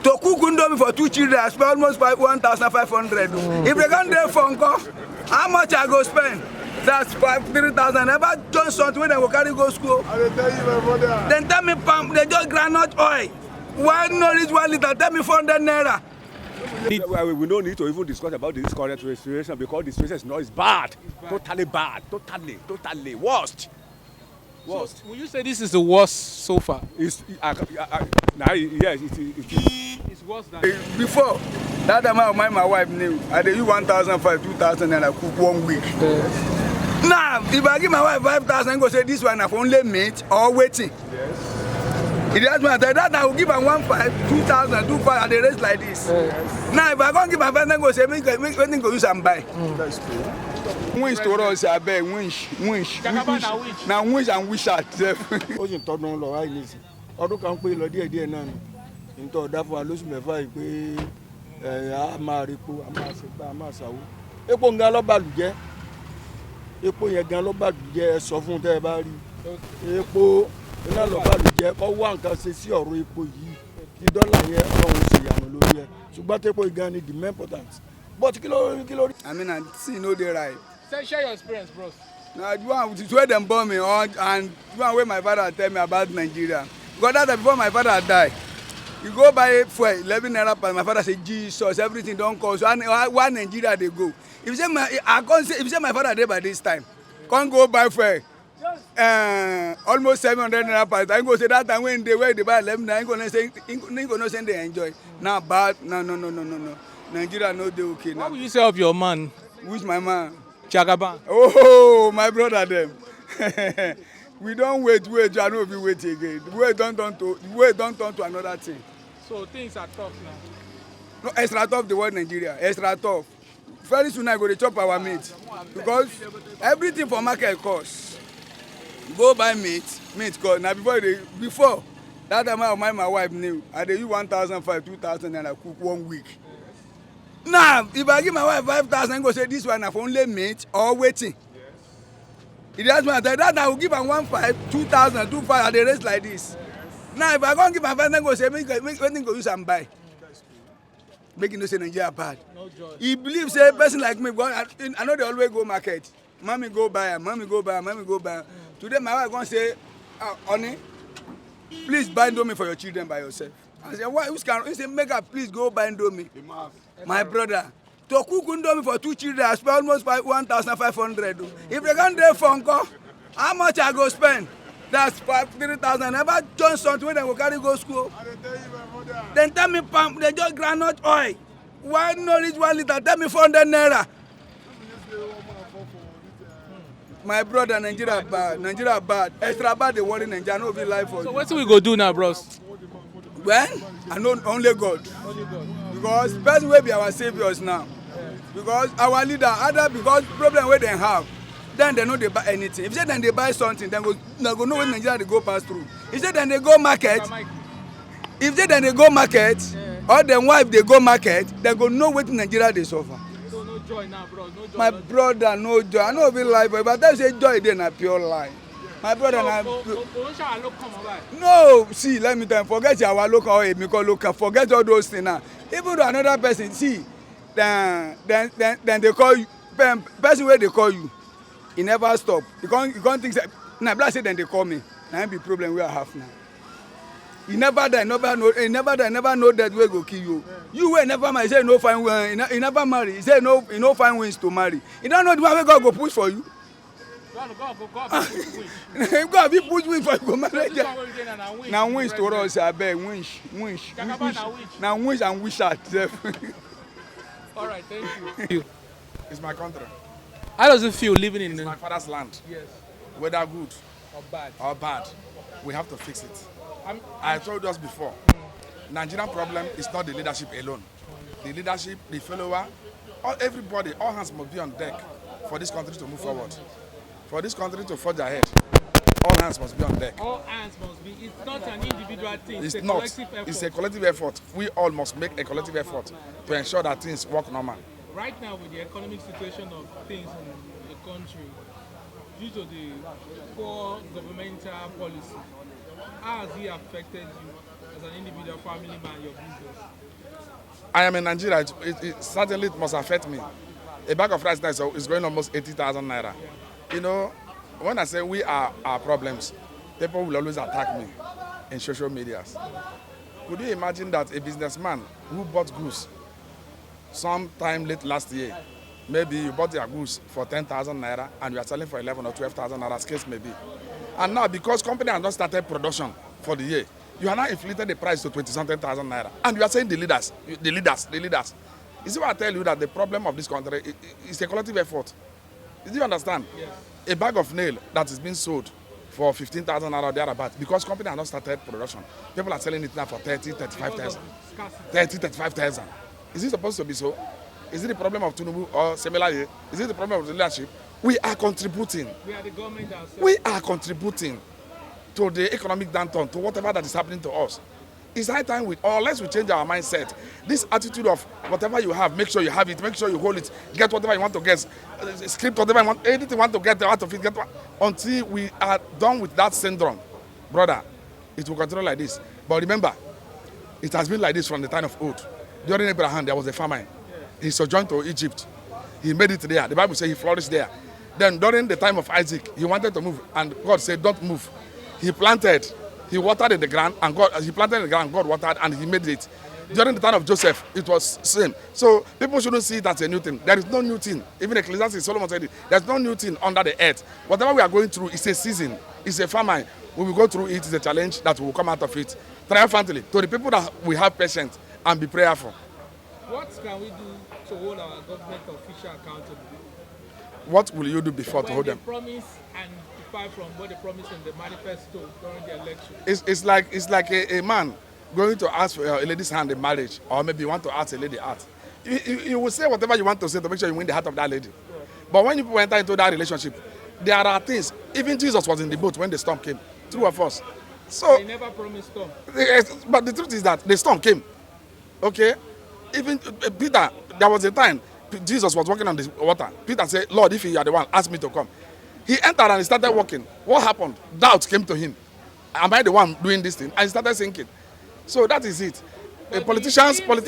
To cook indomie for 2 children, I spend almost 1,500. If they can't do phone call, how much I go spend? That's 3,000. Never join something when they go carry go school. I will tell you, my brother. Then tell me pump, they just groundnut oil. Why not reach 1 liter? Tell me 400 naira. We don't need to even discuss about this current situation because the situation is bad. Totally bad. Totally worst. Worst. So, will you say this is the worst so far? Yes, It's worse than Before, that time my wife knew. I did use 1,500, 2,000 and I cook 1 week. Now, if I give my wife 5,000, I go say this one have only meat or waiting. Yes. It doesn't matter. That I will give her 1,500, 2,000, 2,500 and the rest like this. Yes. Now, if I can't give my friend, I go say, make go use and buy. That's true. Winch to us, I beg, winch. Now, winch and wish at. Ó sì ń tọdún lọ wáyé nísìn ọdún kan pé lọ díẹ̀díẹ̀ náà ni nítorí ọ̀dà fún wa lóṣù mẹ́fà yìí pé a máa repo a máa ṣègbà a máa ṣàwó epo ń gan lọ́bàlùjẹ́ epo yẹn gan lọ́bàlùjẹ́ ẹ sọ fún tẹ́ ẹ bá rí epo iná lọ́bàlùjẹ́ kọ́ wá nǹkan ṣe sí ọ̀rọ̀ epo yìí kí dọ́là yẹn ọ̀hún ṣe ìyànà lórí ẹ ṣùgbọ́n tẹ́po gan ni the main important but kí ló rí. I mean, I see no dey right. Share your experience, bros. Now, the one where them born me on, and the one where my father tell me about Nigeria. Because that time before my father die, you go buy for 11 naira per. My father say Jesus, everything don't cost. So why Nigeria they go? If you say my father dey by this time, can't go buy for almost 700 naira per. I go say that time when they buy 11 naira, ain't gonna say they enjoy. Now bad, no. Nigeria no dey okay now. What will you say of your man? Which my man? Jagaban. Oh, my brother them. We don't wait. I know if we wait again. Wait don't turn to another thing. So things are tough now. No, extra tough the word Nigeria. Extra tough. Very soon I go to chop our meat. Because everything for market costs. Go buy meat cost. Now before that time my wife knew. I did use 1,500, 2,000 and I cook 1 week. Now, if I give my wife 5,000, I go say this one have only meat or waiting. Yes. It doesn't matter. That I will give her 1,500, 2,000, 2,500 and the rest like this. Yes. Now, if I can't give my friend, I go say make go use and buy. Make you know say Nigeria bad. No joy. He believes say a person like me, I know they always go market. Mommy go buy, mommy go buy. Today my wife gonna say, honey, please buy Indomie for your children by yourself. I said, why? He said, make her please go buy Indomie. My brother, to cook Indomie for 2 children, I spend almost 1,500. If they can't do phone call, how much I go spend? That's 3,000. Never join something when they go carry go school. I will tell you, my brother. Then tell me pump, they just groundnut oil. Why not reach 1 liter? Tell me 400 naira. My brother, Nigeria bad. Extra bad, they worry Nigeria. I know be life for you. So what we go do now, bros? When? I know only God. Because person will be our saviors now. Because our leader, other because problem where they have, then they know they buy anything. If they then they buy something, then go know when Nigeria they go pass through. If they then they go market, or then wife they go market, they go know what Nigeria they suffer. So no joy now, bro. No joy. My brother, no joy. I know be life, but I say joy, then a pure lie. My brother no, see, let me tell you, forget our local or local, forget all those things now. Even to another person, see, then they call you, person where they call you, he never stop. You can't think that, now, nah, say then they call me. Now, be problem we have now. He never die, never know that way go kill you. You will never marry, he say no fine, he never marry, he say no fine wins to marry. You don't know the one way God go push for you. God be push win for you go marry. Now wins to us, I beg, wins. Now wins and wish at. All right, thank you. It's my country. How does it feel living in my father's land? Yes. Whether good or bad, we have to fix it. I told us before, Nigerian problem is not the leadership alone. The leadership, the follower, everybody, all hands must be on deck for this country to move forward. For this country to forge ahead, all hands must be on deck. All hands must be. It's not an individual thing. It's a collective effort. It's a collective effort. We all must make a collective effort to ensure that things work normal. Right now, with the economic situation of things in the country, due to the poor governmental policy, how has it affected you as an individual family man your business? I am in Nigeria. It certainly it must affect me. A bag of rice now is going almost 80,000 naira. You know, when I say we are our problems, people will always attack me in social medias. Could you imagine that a businessman who bought goods sometime late last year, maybe you bought your goods for 10,000 naira and you are selling for 11 or 12,000 naira, as case may be. And now, because company has not started production for the year, you are now inflated the price to 20-something thousand naira. And you are saying the leaders. You see why I tell you that the problem of this country is a collective effort. Do you understand? Yes. A bag of nail that is being sold for 15,000 naira or thereabouts, because company has not started production, people are selling it now for 30, 35,000. 30, 35,000. Is it supposed to be so? Is it the problem of Tinubu or similarly? Is it the problem of the leadership? We are contributing. We are the government ourselves. We are contributing to the economic downturn, to whatever that is happening to us. It's high time unless we change our mindset. This attitude of whatever you have, make sure you have it, make sure you hold it, get whatever you want to get, script whatever you want, anything you want to get out of it, until we are done with that syndrome. Brother, it will continue like this. But remember, it has been like this from the time of old. During Abraham, there was a famine. He sojourned to Egypt. He made it there. The Bible says he flourished there. Then during the time of Isaac, he wanted to move, and God said, don't move. He planted, he watered in the ground, and he planted in the ground, God watered, and he made it. During the time of Joseph, it was same. So people shouldn't see it as a new thing. There is no new thing. Even Ecclesiastes, Solomon said it. There's no new thing under the earth. Whatever we are going through is a season, it's a famine. We will go through it, it's a challenge that will come out of it triumphantly. To the people that we have patience and be prayerful. What can we do to hold our government official accountable? What will you do before to hold them? When they promise and depart from what they promised in the manifesto during the election. It's like a man going to ask for a lady's hand in marriage, or maybe you want to ask a lady out. You will say whatever you want to say to make sure you win the heart of that lady. Yeah. But when you enter into that relationship, there are things. Even Jesus was in the boat when the storm came. Two of us. So they never promised storm. But the truth is that the storm came. Okay? Even Peter, there was a time Jesus was walking on the water. Peter said, Lord, if you are the one, ask me to come. He entered and he started walking. What happened? Doubt came to him. Am I the one doing this thing? And he started sinking. So that is it. Politicians. It was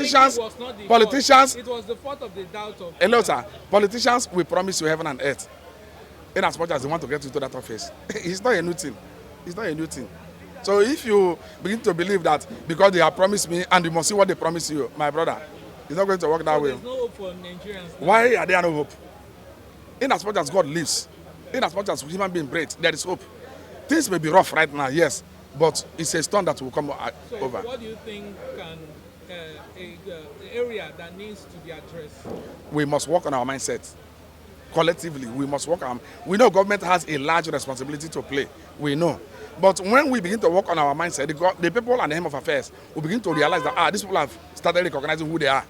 the fault of the doubt of. Hello, sir. Politicians will promise you heaven and earth, in as much as they want to get into that office. It's not a new thing. It's not a new thing. So if you begin to believe that because they have promised me and you must see what they promise you, my brother, it's not going to work that way. There's no hope for Nigerians. Why are there no hope? In as much as God lives, in as much as human being breathes, there is hope. Things may be rough right now, yes, but it's a storm that will come over. What do you think can the area that needs to be addressed? We must work on our mindset. Collectively, we must work on. We know government has a large responsibility to play. We know. But when we begin to work on our mindset, the people and the Home of Affairs will begin to realize that these people have started recognizing who they are.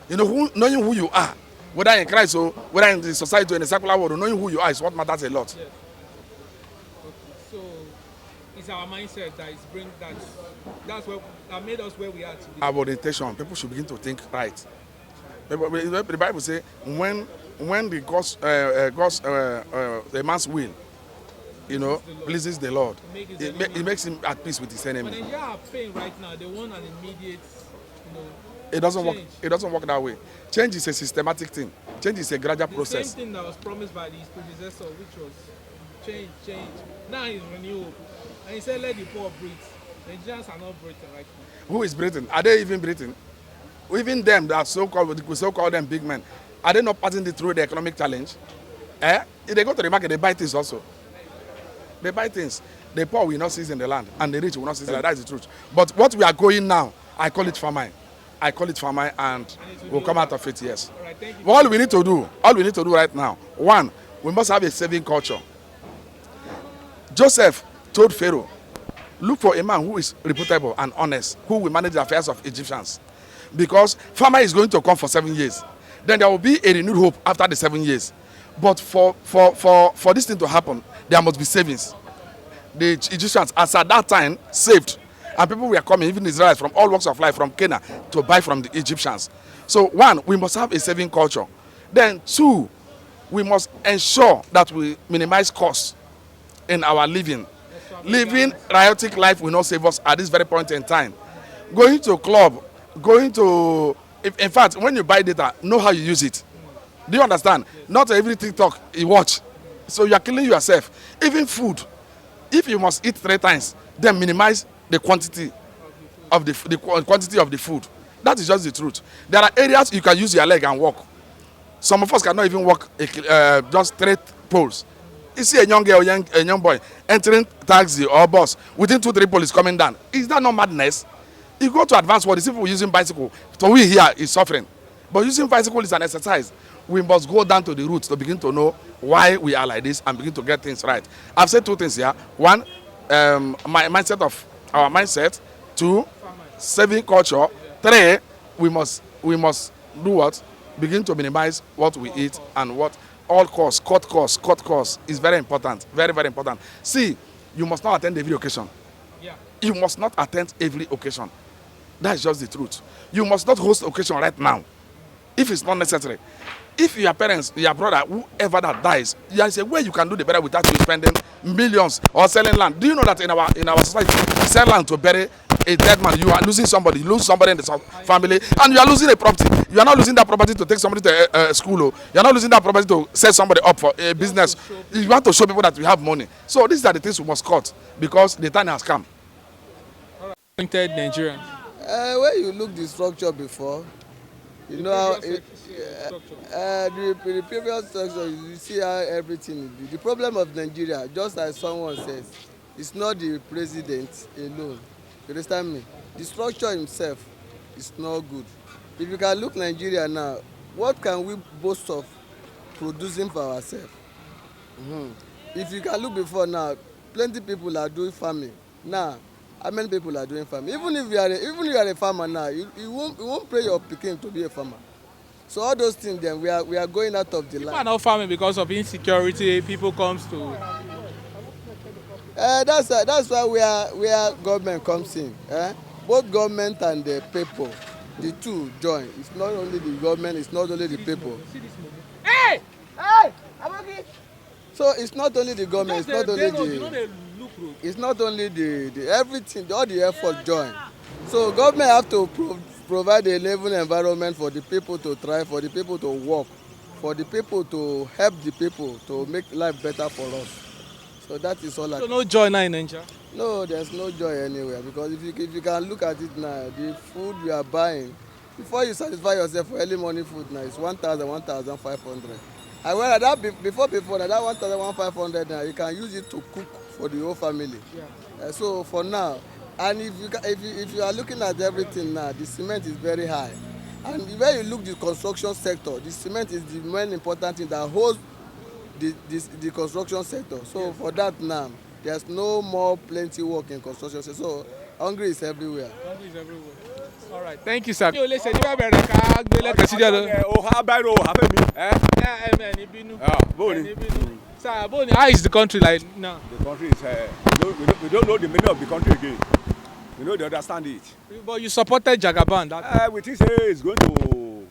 You know, knowing who you are, whether in Christ or whether in the society or in the secular world, knowing who you are is what matters a lot. Yeah. Okay. So it's our mindset that is that's what that made us where we are today. Our orientation, people should begin to think right. The Bible says when the man's will, you know, pleases the Lord, it makes him at peace with his enemy. But Nigeria are paying right now. They want an immediate, it doesn't change. work. It doesn't work that way. Change is a systematic thing. Change is a gradual process. The same thing that was promised by his predecessor, which was change. Now he's renewal, and he said, "Let the poor breathe." Nigerians are not breathing right now. Who is breathing? Are they even breathing? Even them that we so-called them big men, are they not passing through the economic challenge? If they go to the market, they buy things also. They buy things. The poor will not seize in the land, and the rich will not seize in the land. That is the truth. But what we are going now, I call it famine. And we'll come out of it, yes. All right, thank you. All we need to do right now, one, we must have a saving culture. Joseph told Pharaoh, look for a man who is reputable and honest, who will manage the affairs of Egyptians. Because famine is going to come for 7 years. Then there will be a renewed hope after the 7 years. But for this thing to happen, there must be savings. The Egyptians, as at that time, saved. And people were coming, even Israelites from all walks of life, from Canaan, to buy from the Egyptians. So one, we must have a saving culture. Then two, we must ensure that we minimize costs in our living. Living riotic life will not save us at this very point in time. going to club, going to, in fact, when you buy data, know how you use it. Do you understand? Not every TikTok you watch. So you are killing yourself. Even food, if you must eat 3 times, then minimize the quantity of the quantity of the food. That is just the truth. There are areas you can use your leg and walk. Some of us cannot even walk just straight poles. You see a young girl, a young boy entering taxi or bus within 2-3 poles coming down. Is that not madness? You go to advanced world, people using bicycle. So we here is suffering, but using bicycle is an exercise. We must go down to the roots to begin to know why we are like this and begin to get things right. I've said 2 things here. One, my mindset of our mindset. 2, saving culture. 3, we must do what? Begin to minimize what we eat and what all costs, cut costs is very important. Very, very important. See, you must not attend every occasion. Yeah. You must not attend every occasion. That's just the truth. You must not host occasion right now if it's not necessary. If your parents, your brother, whoever that dies, there is a way you can do the burial without you spending millions or selling land. Do you know that in our society, sell land to bury a dead man, you are losing somebody, you lose somebody in the family, and you are losing a property. You are not losing that property to take somebody to school. You are not losing that property to set somebody up for a business. You want to show people that we have money. So these are the things we must cut because the time has come. Nigerians. When you look the structure before, you know how the previous structure, you see how everything is. The problem of Nigeria, just as someone says, it's not the president alone. You understand me? The structure himself is not good. If you can look Nigeria now, what can we boast of producing for ourselves? If you can look before now, plenty people are doing farming. Now, how many people are doing farming? Even if you are a farmer now, you won't pray your pikin to be a farmer. So all those things, then we are going out of the line. People are not farming because of insecurity. People comes to. That's why where government comes in. Both government and the people, the two join. It's not only the government, it's not only the people. Hey! So it's not only the government, it's not only the everything, all the effort join. So government have to provide a level environment for the people to thrive, for the people to work, for the people to help the people to make life better for us. So that is all. So no joy now in Nigeria? No, there's no joy anywhere because if you can look at it now, the food you are buying, before you satisfy yourself for early morning food now, it's 1,000, 1,500. And when that before now, that 1,500 now, you can use it to cook for the whole family. Yeah. So for now, and if you are looking at everything now, the cement is very high. And when you look the construction sector, the cement is the main important thing that holds the construction sector. So yes. For that now, there's no more plenty work in construction sector. So hungry is everywhere. Hungry is everywhere. All right, thank you, sir. Sir, how is the country like now? The country is, we don't know the meaning of the country again. We know they understand it. But you supported Jagaban. We think it's going to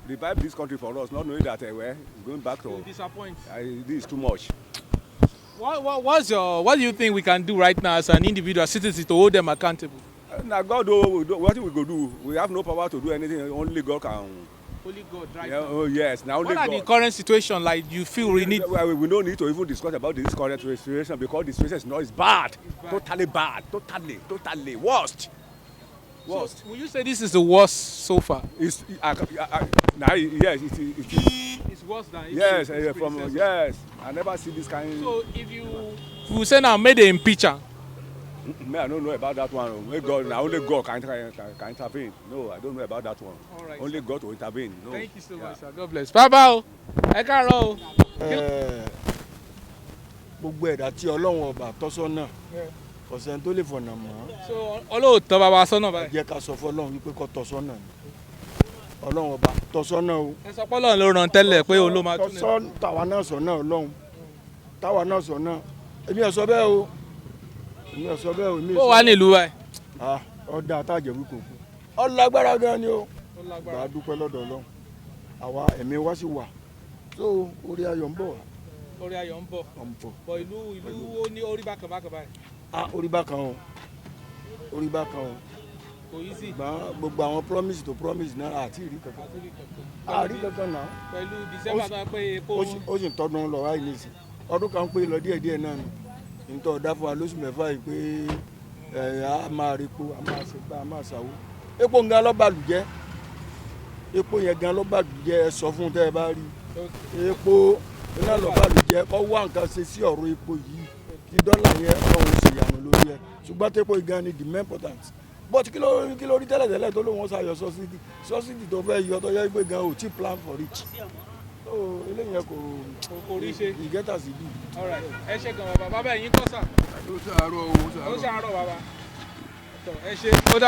revive this country for us, not knowing that we're going back to disappoint. This is too much. What do you think we can do right now as an individual citizen to hold them accountable? Now God, what we go do? We have no power to do anything. Only God can. Only God, right? Yeah, oh yes. Now only God. What are the current situation like? You feel we need? We don't need to even discuss about this current situation because the situation is bad. Totally bad. Totally worst. Worst. So, will you say this is the worst so far? Yes, it is. It's worse than it yes, is. Yes. I never see this kind. So if you say now made the impeachment. I don't know about that one. Only God can intervene. No, I don't know about that one. All right, only God will intervene. No. Thank you so much, sir. God bless. Bye-bye. Ẹ káàárọ̀. Gbogbo ẹ̀dá tí Ọlọ́run ọba tọ́sọ́nà ọ̀sẹ̀ tó lè fọ̀nà mọ́. So Ọlọ́run tọ́ bàbá sọ́nà báyìí. Jẹ́ ká sọ fún Ọlọ́run wípé kó tọ́sọ́nà ni. Ọlọ́run ọba tọ́sọ́nà o. Ẹ sọ pé Ọlọ́run ló ràn tẹ́lẹ̀ pé òun ló máa tún. Tọ́sọ́ tàwa náà sọ náà Ọlọ́run. Táwa náà sọ náà. Èmi ò sọ bẹ́ẹ̀ o. Ó wà nílùú báyìí. Ọ̀dà àtàjẹ̀ wí kò kú. Ọlágbára gan ni o. Bá a dúpẹ́ lọ́dọ̀ Ọlọ́run. Àwa ẹ̀mí wa sì wà. So orí ayọ̀ ń bọ̀ wá. Orí ayọ̀ ń bọ̀. Bọ̀ ìlú ó ní orí bákan báyìí. Orí bákan o. kò yí sí. gbogbo àwọn promise to promise náà àti ìrí kankan àrí kankan náà. pẹ̀lú December tó pé epo. ó sì ń tọdún lọ wáyé nìsín ọdún kan pé lọ díẹ̀díẹ̀ náà ni nítorí ọ̀dà fún wa lóṣù mẹ́fà yìí pé a máa rí epo a máa ṣe gbá a máa ṣàwó epo ń gan lọ́bàlù jẹ́ epo yẹn gan lọ́bàlù jẹ́ ẹ sọ fún tẹ́ ẹ bá rí epo iná lọ́bàlù jẹ́ kọ́ wá nǹkan ṣe sí ọ̀rọ̀ epo yìí kí dọ́là yẹn ọ̀hún ṣèyànú lórí ẹ ṣùgbọ́n tẹ́pọ̀ gan ni the main important but kí ló rí tẹ́lẹ̀tẹ́lẹ̀ tó lóun ṣàyọ subsidy tó fẹ́ yọ tó yẹ pé gan ò tí plan for it so eléyìí kò rí ṣe ìgẹ́tà sí bí. ẹ ṣe gan bàbá bàbá ẹ̀yin kọ́ sà. ó ṣàárọ̀ bàbá ẹ ṣe ó dà.